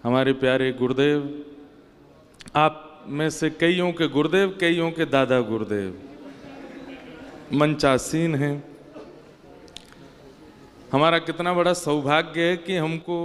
हमारे प्यारे गुरुदेव, आप में से कईयों के गुरुदेव, कईयों के दादा गुरुदेव मंचासीन हैं। हमारा कितना बड़ा सौभाग्य है कि हमको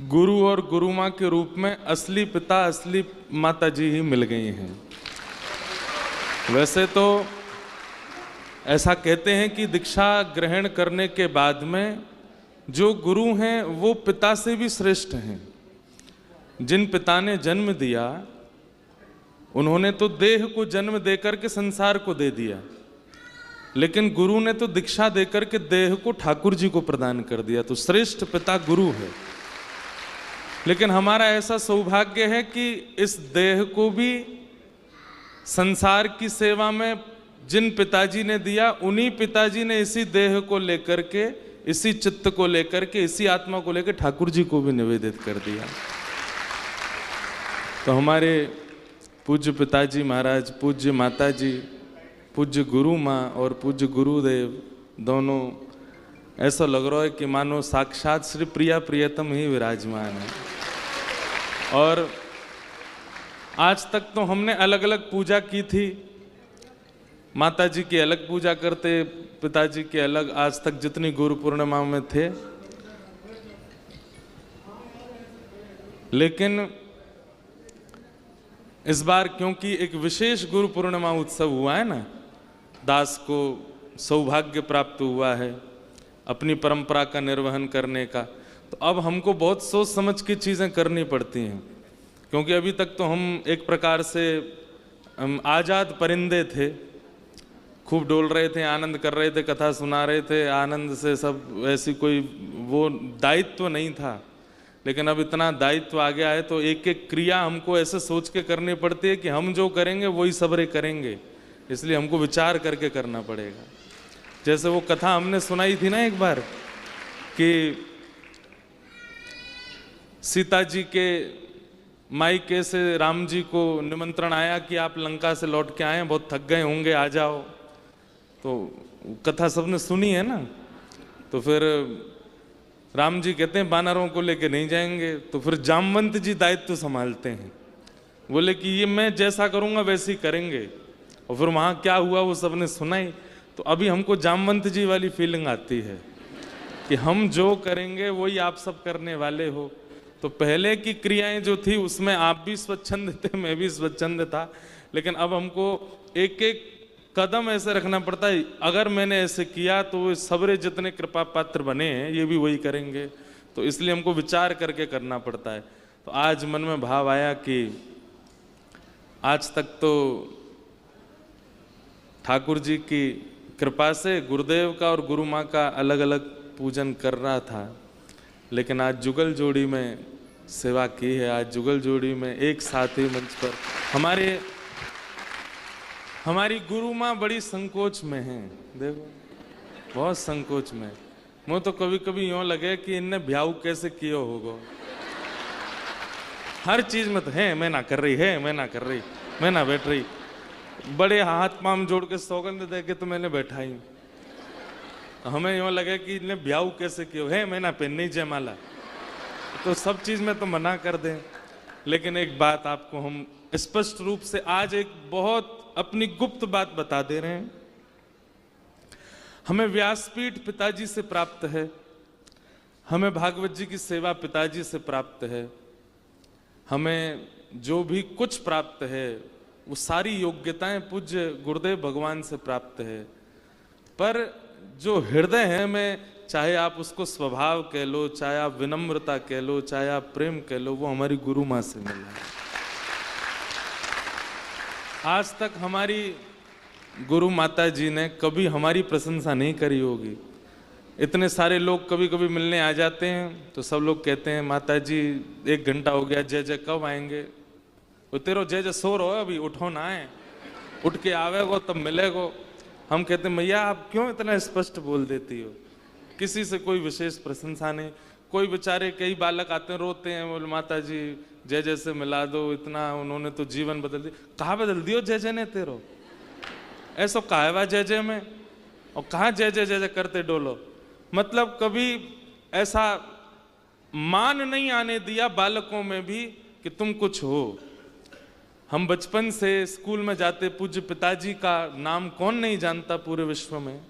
गुरु और गुरु माँ के रूप में असली पिता, असली माता जी ही मिल गई हैं। वैसे तो ऐसा कहते हैं कि दीक्षा ग्रहण करने के बाद में जो गुरु हैं वो पिता से भी श्रेष्ठ हैं। जिन पिता ने जन्म दिया उन्होंने तो देह को जन्म देकर के संसार को दे दिया, लेकिन गुरु ने तो दीक्षा देकर के देह को ठाकुर जी को प्रदान कर दिया। तो श्रेष्ठ पिता गुरु है। लेकिन हमारा ऐसा सौभाग्य है कि इस देह को भी संसार की सेवा में जिन पिताजी ने दिया, उन्हीं पिताजी ने इसी देह को लेकर के, इसी चित्त को लेकर के, इसी आत्मा को लेकर ठाकुर जी को भी निवेदित कर दिया। तो हमारे पूज्य पिताजी महाराज, पूज्य माताजी, पूज्य गुरु माँ और पूज्य गुरुदेव दोनों ऐसा लग रहा है कि मानो साक्षात श्री प्रिया प्रियतम ही विराजमान है। और आज तक तो हमने अलग अलग पूजा की थी। माताजी की अलग पूजा करते, पिताजी की अलग। आज तक जितनी गुरु पूर्णिमा में थे, लेकिन इस बार क्योंकि एक विशेष गुरु पूर्णिमा उत्सव हुआ है ना, दास को सौभाग्य प्राप्त हुआ है अपनी परंपरा का निर्वहन करने का, तो अब हमको बहुत सोच समझ की चीज़ें करनी पड़ती हैं। क्योंकि अभी तक तो हम एक प्रकार से आज़ाद परिंदे थे, खूब डोल रहे थे, आनंद कर रहे थे, कथा सुना रहे थे, आनंद से सब, ऐसी कोई वो दायित्व नहीं था। लेकिन अब इतना दायित्व आ गया है तो एक एक क्रिया हमको ऐसे सोच के करनी पड़ती है कि हम जो करेंगे वही सबरे करेंगे, इसलिए हमको विचार करके करना पड़ेगा। जैसे वो कथा हमने सुनाई थी ना एक बार कि सीता जी के मायके से राम जी को निमंत्रण आया कि आप लंका से लौट के आए, बहुत थक गए होंगे, आ जाओ। तो कथा सबने सुनी है ना। तो फिर राम जी कहते हैं बानरों को लेके नहीं जाएंगे। तो फिर जामवंत जी दायित्व संभालते हैं, बोले कि ये मैं जैसा करूंगा वैसे ही करेंगे। और फिर वहाँ क्या हुआ वो सबने सुनाई। तो अभी हमको जामवंत जी वाली फीलिंग आती है कि हम जो करेंगे वही आप सब करने वाले हो। तो पहले की क्रियाएं जो थी उसमें आप भी स्वच्छंद थे, मैं भी स्वच्छंद था, लेकिन अब हमको एक एक कदम ऐसे रखना पड़ता है। अगर मैंने ऐसे किया तो सबरे जितने कृपा पात्र बने हैं ये भी वही करेंगे, तो इसलिए हमको विचार करके करना पड़ता है। तो आज मन में भाव आया कि आज तक तो ठाकुर जी की कृपा से गुरुदेव का और गुरु माँ का अलग अलग पूजन कर रहा था, लेकिन आज जुगल जोड़ी में सेवा की है। आज जुगल जोड़ी में एक साथ ही मंच पर हमारी गुरु माँ बड़ी संकोच में है। देखो बहुत संकोच में। मुझे तो कभी कभी यूँ लगे कि इनने ब्याह कैसे किया होगा। हर चीज में तो है मैं ना कर रही, है मैं ना कर रही, मैं ना बैठ रही, बड़े हाथ पाम जोड़ के सौगंध दे के तो मैंने बैठा ही। हमें यूँ लगे कि इनने ब्याह कैसे किया है, मैं ना पहननी जयमाला, तो सब चीज में तो मना कर दें। लेकिन एक बात आपको हम स्पष्ट रूप से आज एक बहुत अपनी गुप्त बात बता दे रहे हैं। हमें व्यासपीठ पिताजी से प्राप्त है, हमें भागवत जी की सेवा पिताजी से प्राप्त है, हमें जो भी कुछ प्राप्त है वो सारी योग्यताएं पूज्य गुरुदेव भगवान से प्राप्त है। पर जो हृदय है में, चाहे आप उसको स्वभाव कह लो, चाहे आप विनम्रता कह लो, चाहे आप प्रेम कह लो, वो हमारी गुरु माँ से मिला है। आज तक हमारी गुरु माता जी ने कभी हमारी प्रशंसा नहीं करी होगी। इतने सारे लोग कभी कभी मिलने आ जाते हैं तो सब लोग कहते हैं माता जी 1 घंटा हो गया, जय जय कब आएंगे? वो तेरो जय जय सो रहो अभी, उठो ना आए, उठ के आवेगो तब मिलेगो। हम कहते हैं मैया आप क्यों इतना स्पष्ट बोल देती हो? किसी से कोई विशेष प्रशंसा नहीं। कोई बेचारे कई बालक आते हैं रोते हैं, बोले माता जी जय जय से मिला दो, इतना उन्होंने तो जीवन बदल दिया। कहाँ बदल दियो जय जय ने तेरो? ऐसा कहा जय जय में, और कहाँ जय जय जय जय करते डोलो। मतलब कभी ऐसा मान नहीं आने दिया बालकों में भी कि तुम कुछ हो। हम बचपन से स्कूल में जाते, पूज्य पिताजी का नाम कौन नहीं जानता पूरे विश्व में।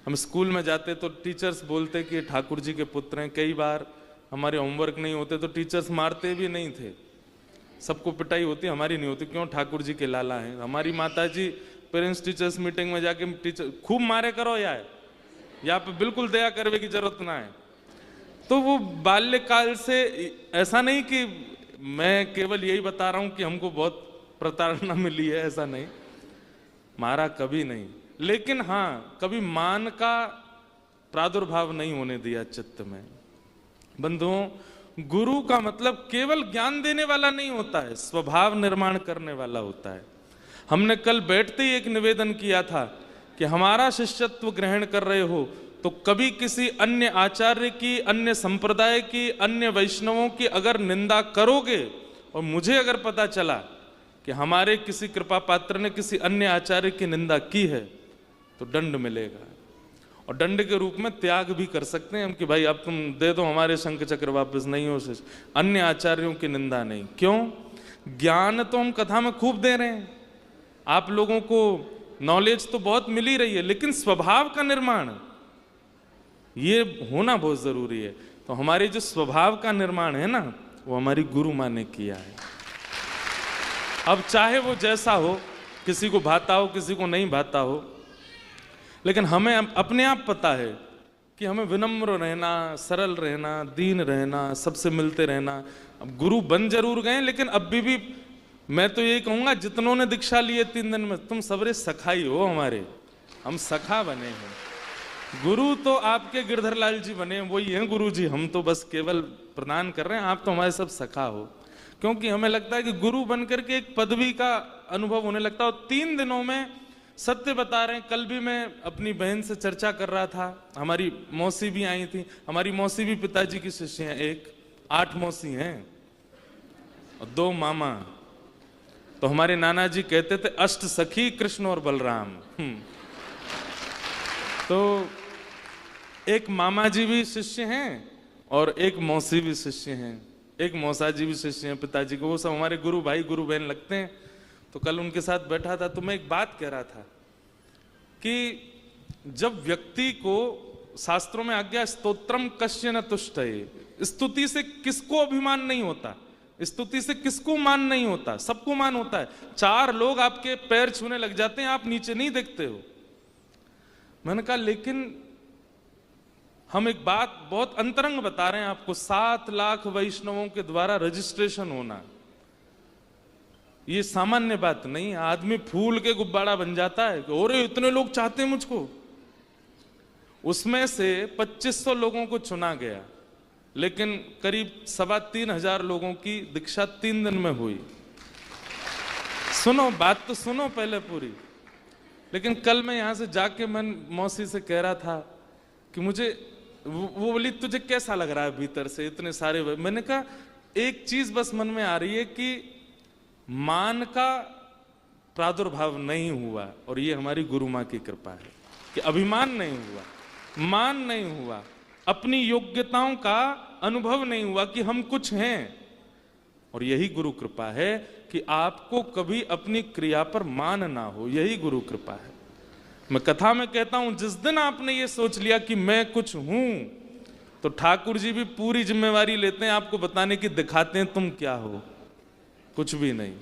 हम स्कूल में जाते तो टीचर्स बोलते कि ठाकुर जी के पुत्र हैं। कई बार हमारे होमवर्क नहीं होते तो टीचर्स मारते भी नहीं थे, सबको पिटाई होती, हमारी नहीं होती। क्यों? ठाकुर जी के लाला हैं। हमारी माता जी पेरेंट्स टीचर्स मीटिंग में जाके टीचर खूब मारे करो यार, यहाँ पे बिल्कुल दया करने की जरूरत ना है। तो वो बाल्यकाल से, ऐसा नहीं कि मैं केवल यही बता रहा हूं कि हमको बहुत प्रताड़ना मिली है, ऐसा नहीं, मारा कभी नहीं, लेकिन हाँ कभी मान का प्रादुर्भाव नहीं होने दिया चित्त में। बंधुओं, गुरु का मतलब केवल ज्ञान देने वाला नहीं होता है, स्वभाव निर्माण करने वाला होता है। हमने कल बैठते ही एक निवेदन किया था कि हमारा शिष्यत्व ग्रहण कर रहे हो तो कभी किसी अन्य आचार्य की, अन्य संप्रदाय की, अन्य वैष्णवों की अगर निंदा करोगे और मुझे अगर पता चला कि हमारे किसी कृपा पात्र ने किसी अन्य आचार्य की निंदा की है तो दंड मिलेगा। और दंड के रूप में त्याग भी कर सकते हैं हम कि भाई अब तुम दे दो हमारे शंख चक्र वापस, नहीं हो शिष्य, अन्य आचार्यों की निंदा नहीं। क्यों? ज्ञान तो हम कथा में खूब दे रहे हैं, आप लोगों को नॉलेज तो बहुत मिल ही रही है, लेकिन स्वभाव का निर्माण ये होना बहुत जरूरी है। तो हमारे जो स्वभाव का निर्माण है ना, वो हमारी गुरु माँ ने किया है। अब चाहे वो जैसा हो, किसी को भाता हो किसी को नहीं भाता हो, लेकिन हमें अपने आप पता है कि हमें विनम्र रहना, सरल रहना, दीन रहना, सबसे मिलते रहना। अब गुरु बन जरूर गए, लेकिन अब भी मैं तो यही कहूंगा जितनों ने दीक्षा लिए 3 दिन में, तुम सबरे सखाई हो हमारे, हम सखा बने हैं। गुरु तो आपके गिरधर लाल जी बने, वही हैं गुरु जी, हम तो बस केवल प्रदान कर रहे हैं, आप तो हमारे सब सखा हो। क्योंकि हमें लगता है कि गुरु बनकर के एक पदवी का अनुभव होने लगता है। और 3 दिनों में सत्य बता रहे हैं। कल भी मैं अपनी बहन से चर्चा कर रहा था, हमारी मौसी भी आई थी, हमारी मौसी भी पिताजी की शिष्य हैं, एक 8 मौसी हैं और 2 मामा। तो हमारे नाना जी कहते थे अष्ट सखी कृष्ण और बलराम। तो एक मामा जी भी शिष्य हैं और एक मौसी भी शिष्य हैं, एक मौसा जी भी शिष्य हैं पिताजी को। वो सब हमारे गुरु भाई गुरु बहन लगते हैं। तो कल उनके साथ बैठा था तो मैं एक बात कह रहा था कि जब व्यक्ति को शास्त्रों में आज्ञा स्तोत्रम कस्य न तुष्टये, स्तुति से किसको अभिमान नहीं होता, स्तुति से किसको मान नहीं होता, सबको मान होता है। 4 लोग आपके पैर छूने लग जाते हैं, आप नीचे नहीं देखते हो। मैंने कहा लेकिन हम एक बात बहुत अंतरंग बता रहे हैं आपको, 7 लाख वैष्णवों के द्वारा रजिस्ट्रेशन होना ये सामान्य बात नहीं। आदमी फूल के गुब्बारा बन जाता है कि अरे इतने लोग चाहते हैं मुझको। उसमें से 2500 लोगों को चुना गया, लेकिन करीब 3,500 लोगों की दीक्षा 3 दिन में हुई। सुनो बात तो सुनो पहले पूरी। लेकिन कल मैं यहां से जाके मैं मौसी से कह रहा था कि मुझे वो बोली तुझे कैसा लग रहा है भीतर से इतने सारे। मैंने कहा एक चीज बस मन में आ रही है कि मान का प्रादुर्भाव नहीं हुआ, और ये हमारी गुरु माँ की कृपा है कि अभिमान नहीं हुआ, मान नहीं हुआ, अपनी योग्यताओं का अनुभव नहीं हुआ कि हम कुछ हैं। और यही गुरु कृपा है कि आपको कभी अपनी क्रिया पर मान ना हो, यही गुरु कृपा है। मैं कथा में कहता हूं जिस दिन आपने ये सोच लिया कि मैं कुछ हूं, तो ठाकुर जी भी पूरी जिम्मेवारी लेते हैं आपको बताने की, दिखाते हैं तुम क्या हो, कुछ भी नहीं।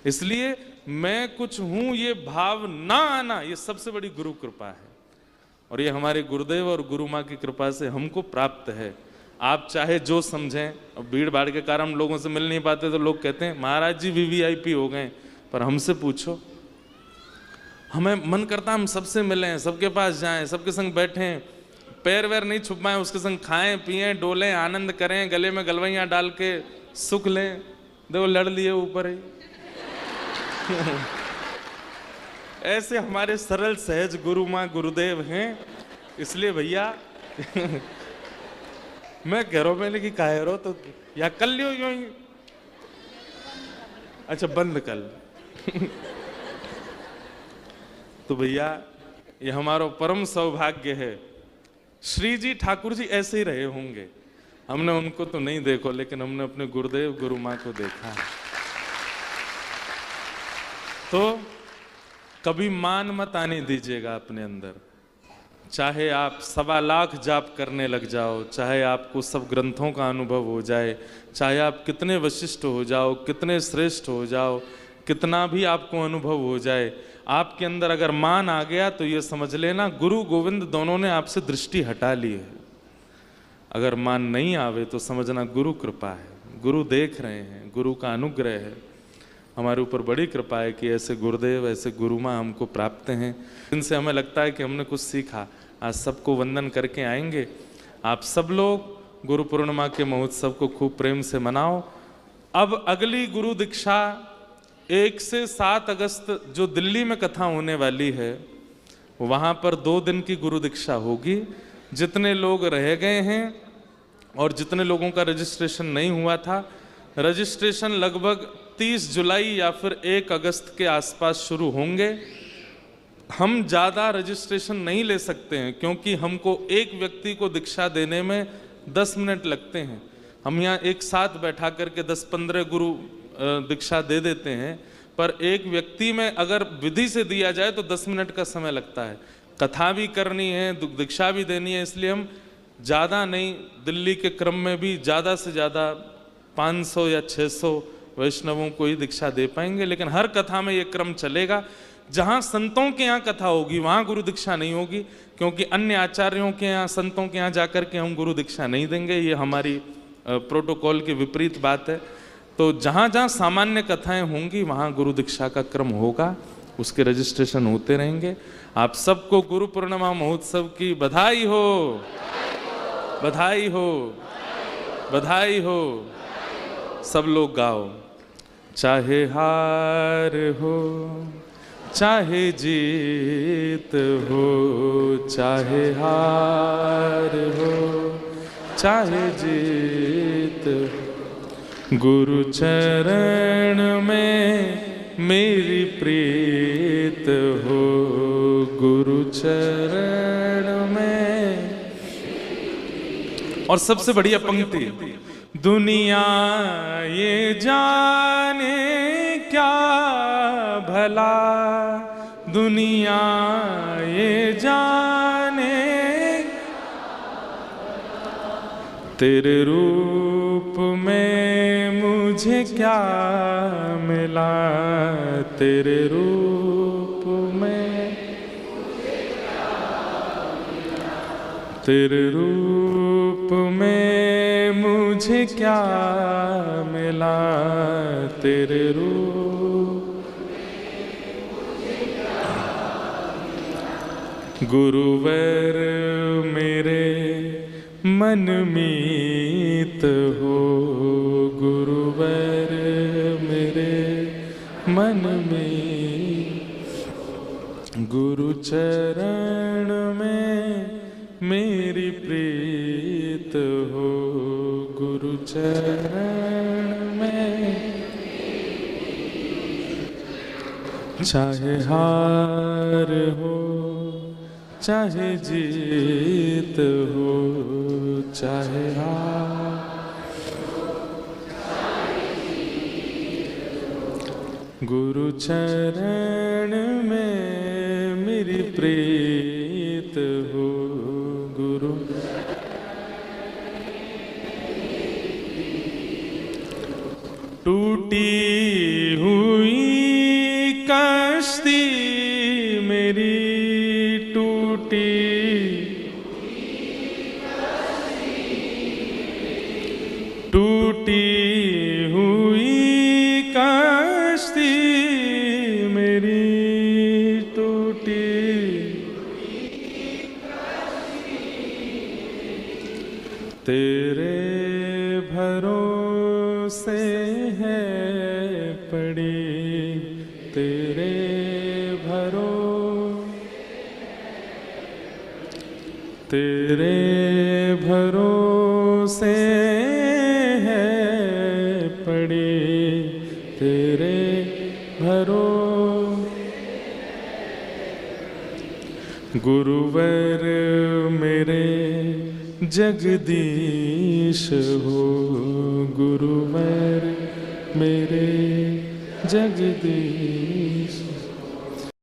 इसलिए मैं कुछ हूं ये भाव ना आना, ये सबसे बड़ी गुरु कृपा है। और ये हमारे गुरुदेव और गुरु माँ की कृपा से हमको प्राप्त है। आप चाहे जो समझें, और भीड़ भाड़ के कारण हम लोगों से मिल नहीं पाते तो लोग कहते हैं महाराज जी VVIP हो गए, पर हमसे पूछो, हमें मन करता हम सबसे मिलें, सबके पास जाएं, सबके संग बैठें, पैर वैर नहीं छुपाएं, उसके संग खाएं पिएं डोलें आनंद करें, गले में गलवैयाँ डाल के सुख लें। देखो लड़ लिए ऊपर ही। ऐसे हमारे सरल सहज गुरु माँ गुरुदेव हैं। इसलिए भैया मैं कह रहा हूं, मैंने कि कह रहा हो तो या कर लियो यूं ही। अच्छा बंद कल। तो भैया ये हमारा परम सौभाग्य है। श्री जी ठाकुर जी ऐसे ही रहे होंगे। हमने उनको तो नहीं देखो, लेकिन हमने अपने गुरुदेव गुरु माँ को देखा है। तो कभी मान मत आने दीजिएगा अपने अंदर। चाहे आप 1.25 लाख जाप करने लग जाओ, चाहे आपको सब ग्रंथों का अनुभव हो जाए, चाहे आप कितने वशिष्ठ हो जाओ, कितने श्रेष्ठ हो जाओ, कितना भी आपको अनुभव हो जाए, आपके अंदर अगर मान आ गया तो ये समझ लेना गुरु गोविंद दोनों ने आपसे दृष्टि हटा ली है। अगर मान नहीं आवे तो समझना गुरु कृपा है, गुरु देख रहे हैं, गुरु का अनुग्रह है। हमारे ऊपर बड़ी कृपा है कि ऐसे गुरुदेव, ऐसे गुरु माँ हमको प्राप्त हैं, इनसे हमें लगता है कि हमने कुछ सीखा। आज सबको वंदन करके आएंगे। आप सब लोग गुरु पूर्णिमा के महोत्सव को खूब प्रेम से मनाओ। अब अगली गुरु दीक्षा 1 से 7 अगस्त जो दिल्ली में कथा होने वाली है, वहाँ पर 2 दिन की गुरु दीक्षा होगी। जितने लोग रह गए हैं और जितने लोगों का रजिस्ट्रेशन नहीं हुआ था, रजिस्ट्रेशन लगभग 30 जुलाई या फिर 1 अगस्त के आसपास शुरू होंगे। हम ज़्यादा रजिस्ट्रेशन नहीं ले सकते हैं क्योंकि हमको एक व्यक्ति को दीक्षा देने में 10 मिनट लगते हैं। हम यहाँ एक साथ बैठा करके 10-15 गुरु दीक्षा दे देते हैं, पर एक व्यक्ति में अगर विधि से दिया जाए तो 10 मिनट का समय लगता है। कथा भी करनी है, दीक्षा भी देनी है, इसलिए हम ज़्यादा नहीं, दिल्ली के क्रम में भी ज़्यादा से ज़्यादा 500 या 600 वैष्णवों को ही दीक्षा दे पाएंगे। लेकिन हर कथा में ये क्रम चलेगा। जहाँ संतों के यहाँ कथा होगी वहाँ गुरु दीक्षा नहीं होगी, क्योंकि अन्य आचार्यों के यहाँ, संतों के यहाँ जाकर के हम गुरु दीक्षा नहीं देंगे। ये हमारी प्रोटोकॉल के विपरीत बात है। तो जहाँ जहाँ सामान्य कथाएं होंगी वहाँ गुरु दीक्षा का क्रम होगा, उसके रजिस्ट्रेशन होते रहेंगे। आप सबको गुरु पूर्णिमा महोत्सव की बधाई हो, बधाई हो, बधाई हो। सब लोग गाओ। चाहे हार हो चाहे जीत हो, चाहे हार हो चाहे जीत हो, गुरु चरण में मेरी प्रीत हो, गुरु चरण में। और सबसे बढ़िया पंक्ति, दुनिया ये जाने क्या भला, दुनिया ये जाने तेरे रूप में मुझे क्या मिला, तेरे रूप में, तेरे रूप में मुझे क्या मिला, तेरे रूप। गुरुवर मेरे मन मीत हो, गुरुवर मेरे मन में, गुरु चरण में मेरी प्रीत हो, गुरु चरण में। चाहे हार हो चाहे जीत हो, चाहे हार, गुरु चरण में मेरी प्रीत हो, गुरु। टूटी हुई कश्ती मेरी, टूटी टूटी हुई कश्ती मेरी, टूटी तेरे भरोसे है पड़ी, तेरे तेरे भरोसे है पड़ी, तेरे गुरुवर मेरे जगदीश ईश हो गुरुवर मेरे जगदीश।